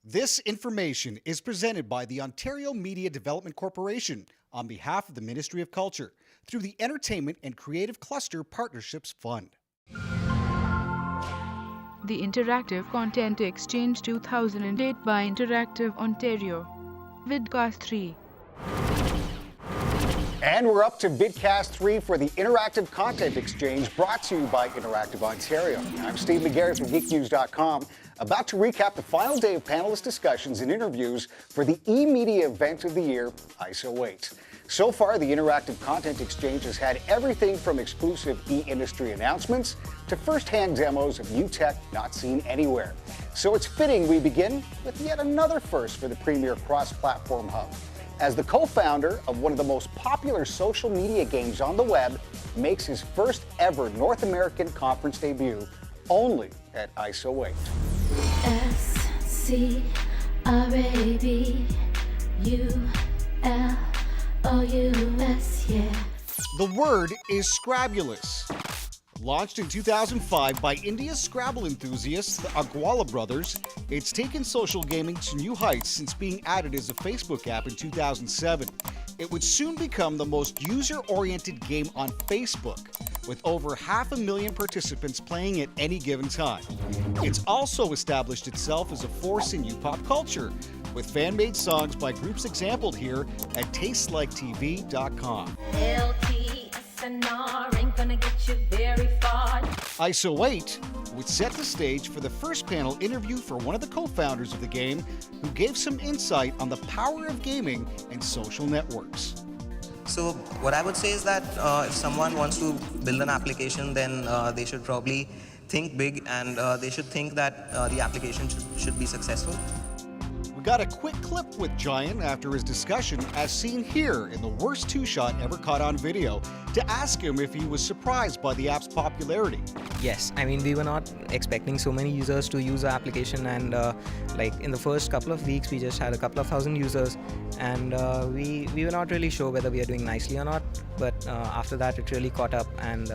This information is presented by the Ontario Media Development Corporation on behalf of the Ministry of Culture through the Entertainment and Creative Cluster Partnerships Fund. The Interactive Content Exchange 2008 by Interactive Ontario. Vidcast 3. And we're up to Vidcast 3 for the Interactive Content Exchange, brought to you by Interactive Ontario. I'm Steve McGarry from geeknews.com, about to recap the final day of panelist discussions and interviews for the e-media event of the year, ISO 8. So far, the Interactive Content Exchange has had everything from exclusive e-industry announcements to first-hand demos of new tech not seen anywhere. So it's fitting we begin with yet another first for the premier cross-platform hub, as the co-founder of one of the most popular social media games on the web makes his first ever North American conference debut only at ISO 8. SCRABULOUS, yeah. The word is Scrabulous. Launched in 2005 by India's Scrabble enthusiasts, the Aguala brothers, it's taken social gaming to new heights since being added as a Facebook app in 2007. It would soon become the most user-oriented game on Facebook, with over 500,000 participants playing at any given time. It's also established itself as a force in new pop culture, with fan-made songs by groups exampled here at tasteliketv.com. LTSNR ain't gonna get you very far. ISO 8 would set the stage for the first panel interview for one of the co-founders of the game, who gave some insight on the power of gaming and social networks. So what I would say is that if someone wants to build an application, then they should probably think big, and they should think that the application should be successful. We got a quick clip with Giant after his discussion, as seen here in the worst two-shot ever caught on video, to ask him if he was surprised by the app's popularity. Yes, I mean, we were not expecting so many users to use the application, and like in the first couple of weeks we just had a couple of thousand users, and we were not really sure whether we are doing nicely or not, but after that it really caught up, and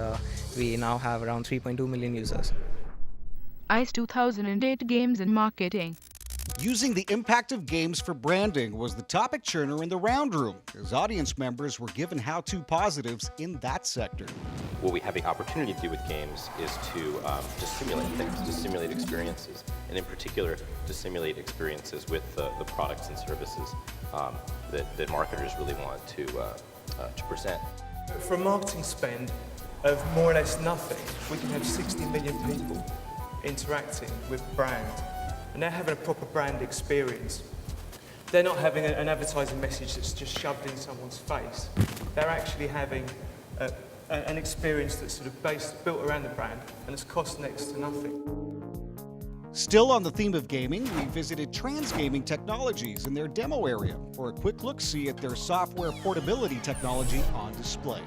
we now have around 3.2 million users. ICE 2008 Games and Marketing. Using the impact of games for branding was the topic churner in the round room, as audience members were given how-to positives in that sector. What we have the opportunity to do with games is to simulate things, to simulate experiences, and in particular, to simulate experiences with the products and services that marketers really want to present. For a marketing spend of more or less nothing, we can have 60 million people interacting with brand. And they're having a proper brand experience. They're not having an advertising message that's just shoved in someone's face. They're actually having an experience that's sort of built around the brand, and it's cost next to nothing. Still on the theme of gaming, we visited Trans Gaming Technologies in their demo area for a quick look-see at their software portability technology on display.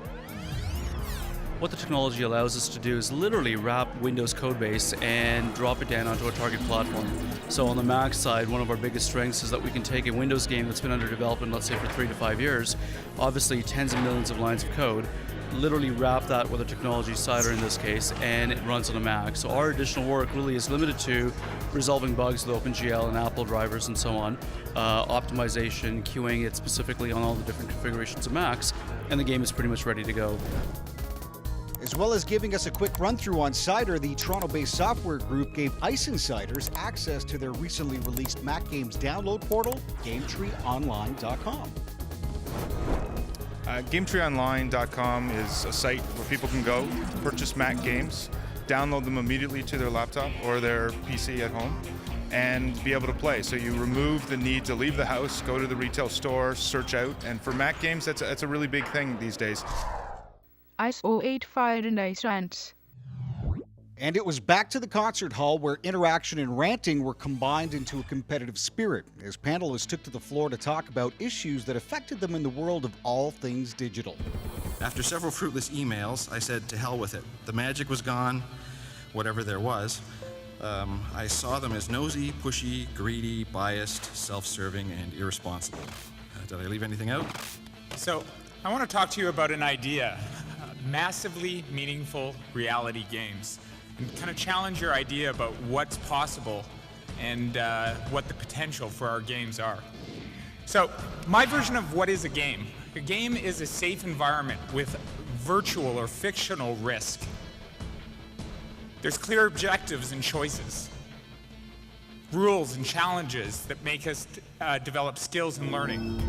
What the technology allows us to do is literally wrap Windows codebase and drop it down onto a target platform. So on the Mac side, one of our biggest strengths is that we can take a Windows game that's been under development, let's say for 3 to 5 years, obviously tens of millions of lines of code, literally wrap that with a technology cider in this case, and it runs on a Mac. So our additional work really is limited to resolving bugs with OpenGL and Apple drivers and so on, optimization, queuing it specifically on all the different configurations of Macs, and the game is pretty much ready to go. As well as giving us a quick run-through on Cider, the Toronto-based software group gave ICE Insiders access to their recently released Mac games download portal, GametreeOnline.com. GametreeOnline.com is a site where people can go, purchase Mac games, download them immediately to their laptop or their PC at home, and be able to play. So you remove the need to leave the house, go to the retail store, search out, and for Mac games, that's a really big thing these days. ISO 8 Fire and Ice Rants. And it was back to the concert hall where interaction and ranting were combined into a competitive spirit, as panelists took to the floor to talk about issues that affected them in the world of all things digital. After several fruitless emails, I said to hell with it. The magic was gone, whatever there was. I saw them as nosy, pushy, greedy, biased, self-serving, and irresponsible. Did I leave anything out? So, I want to talk to you about an idea. Massively meaningful reality games, and kind of challenge your idea about what's possible and what the potential for our games are. So, my version of what is a game. A game is a safe environment with virtual or fictional risk. There's clear objectives and choices, rules and challenges that make us develop skills and learning.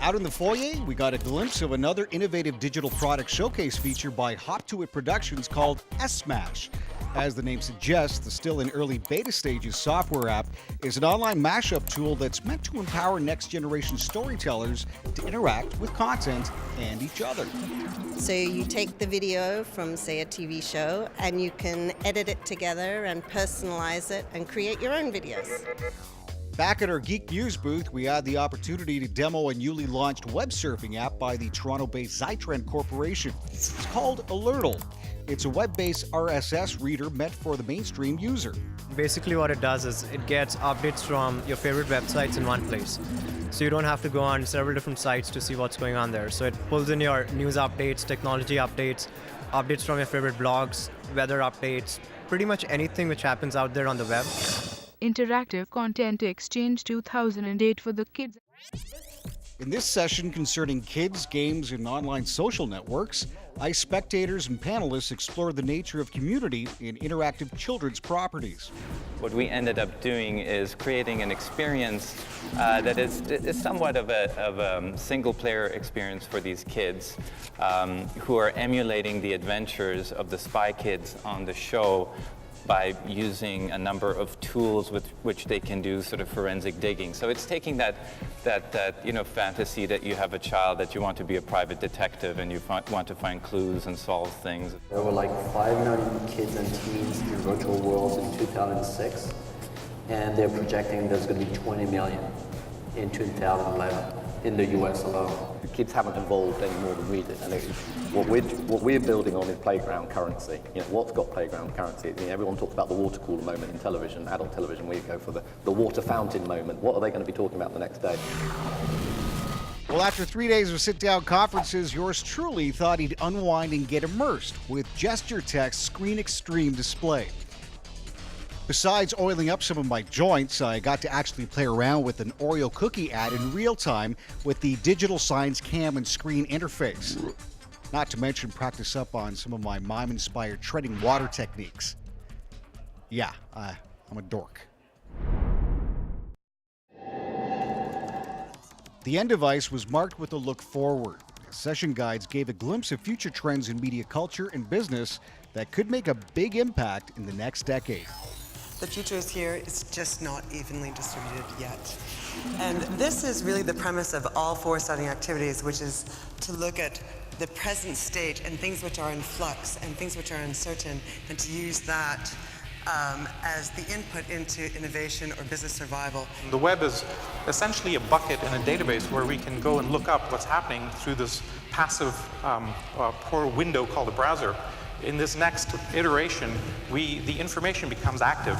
Out in the foyer, we got a glimpse of another innovative digital product showcase feature by Hop To It Productions called S-Smash. As the name suggests, the still in early beta stages software app is an online mashup tool that's meant to empower next-generation storytellers to interact with content and each other. So you take the video from, say, a TV show, and you can edit it together and personalize it and create your own videos. Back at our Geek News booth, we had the opportunity to demo a newly launched web surfing app by the Toronto-based Zytrend Corporation. It's called Alertle. It's a web-based RSS reader meant for the mainstream user. Basically what it does is it gets updates from your favorite websites in one place. So you don't have to go on several different sites to see what's going on there. So it pulls in your news updates, technology updates, updates from your favorite blogs, weather updates, pretty much anything which happens out there on the web. Interactive Content Exchange 2008 for the kids. In this session concerning kids, games, and online social networks, spectators and panelists explored the nature of community in interactive children's properties. What we ended up doing is creating an experience that is somewhat of a single-player experience for these kids who are emulating the adventures of the Spy Kids on the show by using a number of tools with which they can do sort of forensic digging. So it's taking that fantasy that you have a child that you want to be a private detective and you want to find clues and solve things. There were like 5 million kids and teens in virtual worlds in 2006, and they're projecting there's going to be 20 million in 2011 in the US alone. The kids haven't evolved any more than we did, and what we're building on is playground currency. What's got playground currency? Everyone talks about the water cooler moment in television, adult television. We go for the water fountain moment. What are they going to be talking about the next day? Well, after 3 days of sit-down conferences, yours truly thought he'd unwind and get immersed with gesture text Screen Extreme display. Besides oiling up some of my joints, I got to actually play around with an Oreo cookie ad in real time with the digital signs cam and screen interface. Not to mention practice up on some of my mime-inspired treading water techniques. Yeah, I'm a dork. The end device was marked with a look forward. Session guides gave a glimpse of future trends in media culture and business that could make a big impact in the next decade. The future is here, it's just not evenly distributed yet. And this is really the premise of all 4 studying activities, which is to look at the present state and things which are in flux and things which are uncertain, and to use that as the input into innovation or business survival. The web is essentially a bucket and a database where we can go and look up what's happening through this passive poor window called a browser. In this next iteration, the information becomes active,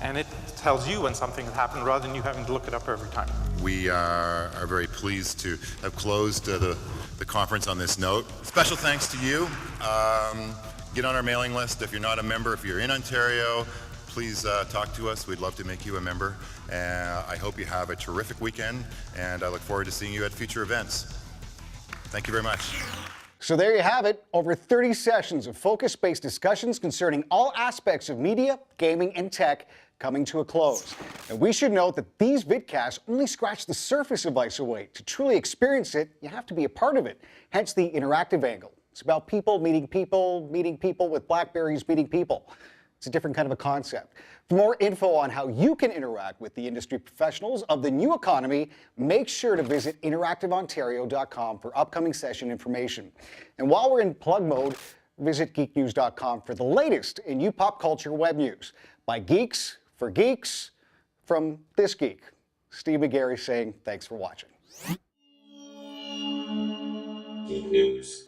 and it tells you when something has happened rather than you having to look it up every time. We are very pleased to have closed the conference on this note. Special thanks to you. Get on our mailing list. If you're not a member, if you're in Ontario, please talk to us. We'd love to make you a member. I hope you have a terrific weekend, and I look forward to seeing you at future events. Thank you very much. So there you have it, over 30 sessions of focus-based discussions concerning all aspects of media, gaming, and tech coming to a close. And we should note that these vidcasts only scratch the surface of ISO8. To truly experience it, you have to be a part of it, hence the interactive angle. It's about people meeting people with BlackBerries meeting people. It's a different kind of a concept. For more info on how you can interact with the industry professionals of the new economy, make sure to visit interactiveontario.com for upcoming session information. And while we're in plug mode, visit geeknews.com for the latest in new pop culture web news. By geeks, for geeks, from this geek. Steve McGarry saying thanks for watching. Geek News.